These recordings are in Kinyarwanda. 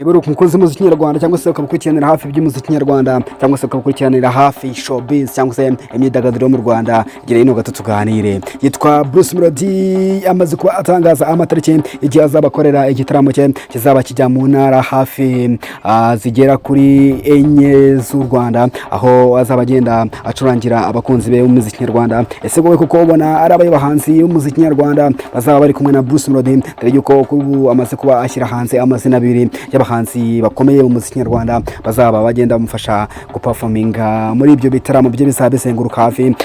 Niba umukunzi w'umuziki nyarwanda cyangwa se ukabukurikiranira hafi by'umuziki nyarwanda cyangwa se ukabukurikiranira hafi showbiz cyangwa se imyidagaduro mu Rwanda, gira ino gato tuganire. Yitwa Bruce Melody, amaze kuba atangaza amatariki igihe azabakorera igitaramo cye kizaba kijya mu ntara hafi zigera kuri enye z'u Rwanda, aho azaba agenda acurangira abakunzi be b'umuziki nyarwanda. Ese wowe kuko ubona ari abahanzi b'umuziki nyarwanda bazaba bari kumwe na Bruce Melody, dore yuko kubu amaze kuba ashyira hanze amazina abiri y'abahanzi bakomeye mu muziki nyarwanda bazaba bagenda bamufasha guperforminga muri ibyo bitaramo bye bizaba bizenguruka hafi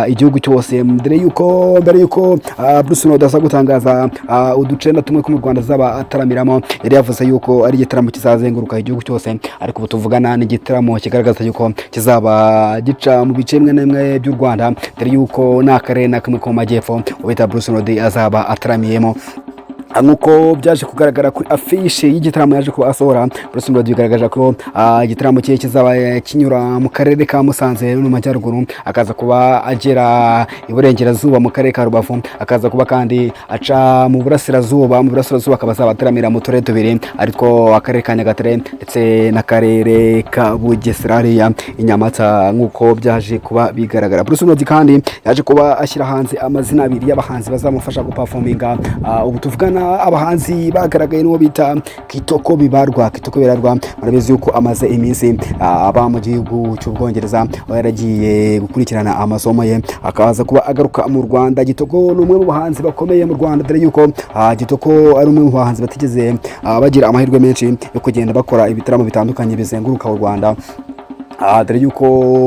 igihugu cyose. Mbere yuko Bruce Melody aza gutangaza uduce na tumwe ko mu Rwanda azaba ataramiramo, yari yavuze yuko ari igitaramo kizazenguruka igihugu cyose, ariko ubu tuvugana n'igitaramo kigaragaza yuko kizaba gica mu bice bimwe na bimwe by'u Rwanda, dore yuko n'akarere na kamwe ko mu majyepfo ubita Bruce Melody azaba ataramiyemo. Nkuko byaje kugaragara kuri afishe y'igitaramo yaje kuba asohora, Bruce Melody bigaragaje ko igitaramo cye kizaba kinyura mu karere ka Musanze no mu majyaruguru, akaza kuba agera iburengerazuba mu karere ka Rubavu, akaza kuba kandi aca mu burasirazuba akaba azaba ataramira mu turere tubiri, ariko akarere ka Nyagatare ndetse n'akarere ka Bugesera i Nyamata. Nkuko byaje kuba bigaragara, Bruce Melody kandi yaje kuba ashyira hanze amazina abiri y'abahanzi bazamufasha guperforminga. Ubu tuvugana abahanzi bagaragaye n'uwo bita Kitoko bibarwa. Murabizi yuko amaze iminsi aba mu gihugu cy'Ubwongereza, aho yaragiye gukurikirana amasomo ye akaza kuba agaruka mu Rwanda. Kitoko ni umwe mu bahanzi bakomeye mu Rwanda, dore yuko Kitoko ari umwe mu bahanzi batigeze bagira amahirwe menshi yo kugenda bakora ibitaramo bitandukanye bizenguruka u Rwanda. Dore yuko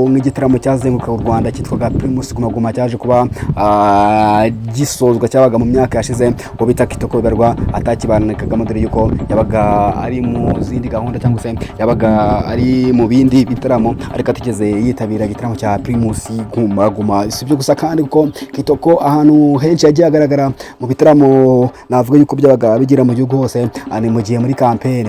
nk'igitaramo cyazenguruka u Rwanda cyitwaga Primus Guma Guma cyaje kuba gisozwa cyabaga mu myaka yashize, ngo bita Kitoko bibarwa atakibanekagamo, dore yuko yabaga ari mu zindi gahunda cyangwa se yabaga ari mu bindi bitaramo, ariko atigeze yitabira igitaramo cya Primus Guma Guma. Si byo gusa kandi kuko Kitoko ahantu henshi yagiye agaragara mu bitaramo, navuga yuko byabaga bigira mu gihugu hose, ni mu gihe muri campaign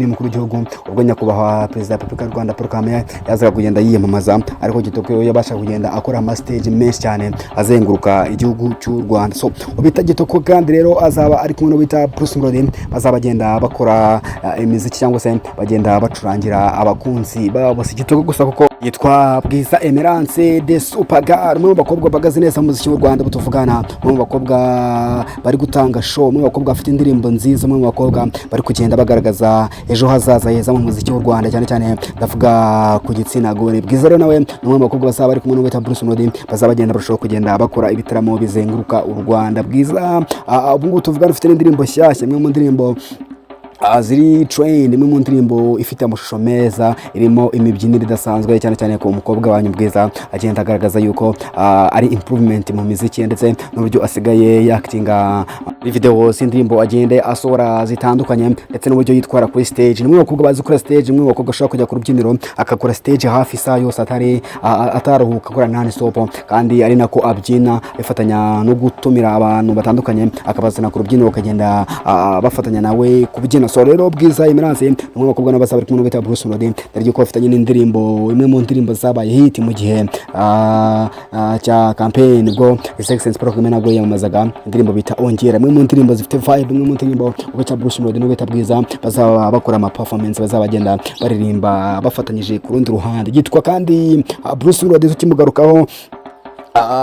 y'umukuru w'igihugu, ubwo nyakubahwa Perezida wa Repubulika y'u Rwanda Paul Kagame yazaga kugenda yiyamamaza, ariko Kitoko yabasha kugenda akora ama stage menshi cyane azenguruka igihugu cy'u Rwanda. So ubita Kitoko kandi rero azaba ari kumwe n'ubita Bruce Melody, bazaba bagenda bakora imiziki cyangwa se bagenda bacurangira abakunzi babo. Si Kitoko gusa kuko yitwa Bwiza Emerance de Supergar, umwe mu bakobwa bagaze neza mu muziki w'u Rwanda. Butuvugana umwe mu bakobwa bari gutanga show, umwe mu bakobwa bafite indirimbo nziza, umwe mu bakobwa bari kugenda bagaragaza ejo hazaza heza mu muziki w'u Rwanda, cyane cyane ndavuga ku gitsina gore. Bwiza rero nawe ni umwe mu bakobwa bazaba bari kumwe n'uwita Bruce Melody, bazaba bagenda barushaho kugenda bakora ibitaramo bizenguruka u Rwanda. Bwiza ubu ngubu tuvugana ufite n'indirimbo nshyashya, imwe mu ndirimbo ziri train, imwe mu ndirimbo ifite amashusho meza, irimo imibyinire idasanzwe, cyane cyane ko umukobwa wanyu Bwiza agenda agaragaza yuko ari improvement mu muziki ndetse n'uburyo asigaye yaktinga video z'indirimbo agende asohora zitandukanye, ndetse n'uburyo yitwara kuri stage. Ni umwe mu bakobwa bazi gukora stage, umwe mu bakobwa ashobora kujya ku rubyiniro akakora stage hafi saa yose ataruhuka, akora non stop, kandi ari nako abyina bifatanya no gutumira abantu batandukanye akabazana ku rubyiniro bakagenda bafatanya nawe kubyina. So rero Bwiza Emerance ni umwe mu bakobwa n'abasaba bari kumwe n'ubita Bruce Melody, dore yuko bafitanye n'indirimbo, imwe mu ndirimbo zabaye hit mu gihe cya campaign, bwo His Excellency Paul Kagame nabwo yamamazaga indirimbo bita Ongera. Imwe mu ndirimbo zifite vibe, imwe mu ndirimbo ubita Bruce Melody n'ubita Bwiza bazaba bakora ama performance, bazaba bagenda baririmba bafatanyije ku rundi ruhande. Yitwa kandi Bruce Melody, tukimugarukaho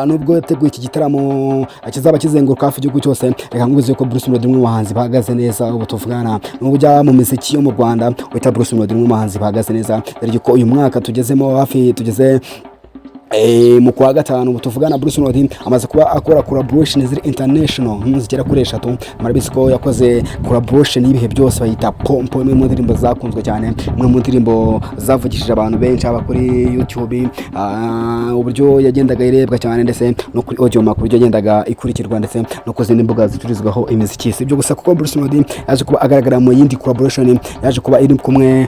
nubwo yateguye iki gitaramo kizaba kizenguruka hafi igihugu cyose, reka ngubize ko Bruce Melody umwe mu bahanzi bahagaze neza. Ubu tuvugana n'ubujya mu muziki yo mu Rwanda, wita Bruce Melody umwe mu bahanzi bahagaze neza, dore yuko uyu mwaka tugezemo hafi tugeze mu kwa gatanu. Butuvugana Bruce Melody amaze kuba akora collaboration ziri international zigera kuri 3. Murabizi ko yakoze collaboration y'ibihe byose bayita Pompo, imwe mu ndirimbo zakunzwe cyane, imwe mu ndirimbo zavugishije abantu benshi aba kuri YouTube, uburyo yagendaga irebwa cyane, ndetse no kuri audio makuru yagendaga ikurikirwa, ndetse no ku zindi mbuga zicururizwaho imiziki. Si byo gusa kuko Bruce Melody yaje kuba agaragara mu yindi collaboration, yaje kuba iri kumwe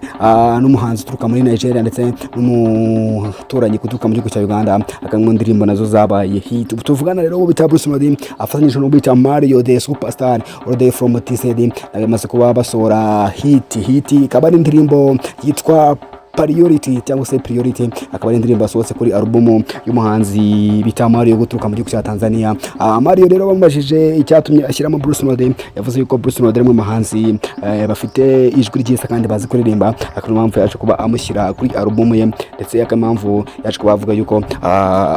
n'umuhanzi uturuka muri Nigeria ndetse n'umuturanyi kuturuka mu gihugu cya Uganda, akamwe ndirimbo nazo zabaye hit. Tuvugana rero ubita Bruce Melody afatanyije no bita Mario the Superstar all day from TCD, amaze kuba basora hit ikaba ari indirimbo yitwa priority cyangwa se priority, akaba ari indirimbo yasohotse kuri album y'umuhanzi bita Mario guturuka mu gihugu cya Tanzania. Mario rero bamubajije icyatumye ashyiramo Bruce Melody, yavuze yuko Bruce Melody ari mu bahanzi bafite ijwi ryiza kandi bazi kuririmba, akaba impamvu yaje kuba amushyira kuri album ye, ndetse akampamvu yaje kuba avuga yuko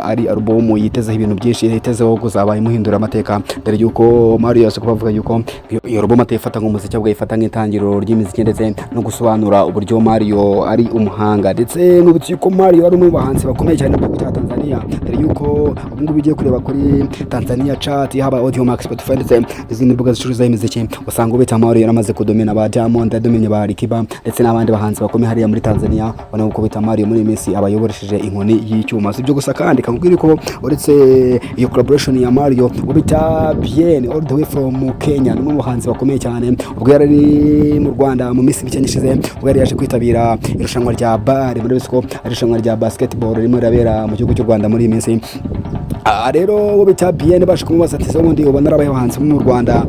ari album yitezeho ibintu byinshi, yitezeho kuzaba imuhindura amateka, dore yuko Mario yaje kuba avuga yuko iyo album atayifata nk'umuziki ahubwo ayifata nk'itangiriro ry'imiziki, ndetse no gusobanura uburyo Mario ari umuhanga, ndetse n'uburyo yuko Mario ari umwe mu bahanzi bakomeye cyane mu gihugu cya Tanzania, dore yuko ubu ngubu ugiye kureba kuri Tanzania chart haba Audio Max, Spotify ndetse n'izindi mbuga zicuruza imiziki, usanga ubita Mario yaramaze kudomina ba Diamond, yadomine ba Alikiba ndetse n'abandi bahanzi bakomeye hariya muri Tanzania. Ubona uko bita Mario muri minsi abayoboresheje inkoni y'icyuma. Si byo gusa kandi kakubwira ko uretse iyo collaboration ya Mario ubita Bien all the way from Kenya, ni mu bahanzi bakomeye cyane, ubwo yari mu Rwanda mu minsi mike nishize, ubwo yari yaje kwitabira irushanwa rya bar muri Bisco, irushanwa rya basketball ririmo rirabera mu gihugu cy'u Rwanda muri iyi minsi. Rero uwo bita Bien bashe kumubaza ati se ubundi ubona ari abahanzi mu Rwanda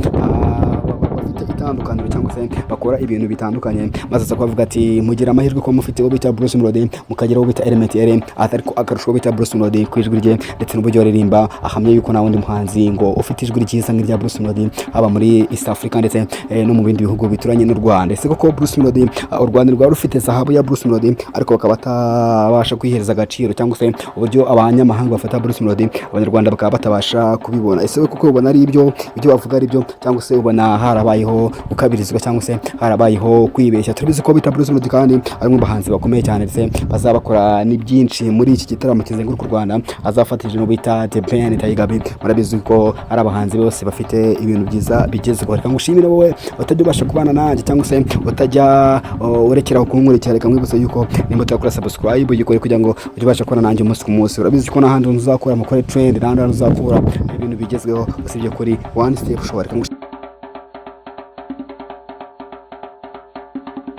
bafite itandukaniro cyangwa se bakora ibintu bitandukanye, maze aza kuvuga ati mugira amahirwe ko mufite uwo bita Bruce Melody, mukagira uwo bita Element L, ariko akarusho uwo bita Bruce Melody ku ijwi rye ndetse n'uburyo aririmba, ahamye yuko nta wundi muhanzi ngo ufite ijwi ryiza nk'irya Bruce Melody haba muri East Africa ndetse no mu bindi bihugu bituranye n'u Rwanda. Ese koko Bruce Melody u Rwanda rwari rufite zahabu ya Bruce Melody, ariko bakaba batabasha kwihereza agaciro cyangwa se uburyo abanyamahanga bafata Bruce Melody, abanyarwanda bakaba batabasha kubibona. Ese kuko ubona ari ibyo bavuga ari byo, cyangwa se ubona harabayeho ukabirizwa cyangwa se harabayeho kwibeshya? Turibizi ko bita Bruce Melody kandi ari mu bahanzi bakomeye cyane, ndetse bazabakora ni byinshi muri iki gitaramo kizenguruka u Rwanda, azafatije no bita The Ben Tayigabi. Murabizi ko ari abahanzi bose bafite ibintu byiza bigezweho. Reka ngushimire wowe utajya ubasha kubana nanjye cyangwa se utajya urekeraho kunkurikira, reka mwibutse yuko nimba utakora subscribe uyikore kugira ngo ujye ubasha kubana nanjye umunsi ku munsi. Urabizi ko n'ahandi uzakora mukore trend, n'ahandi uzakora ibintu bigezweho usibye kuri one step show.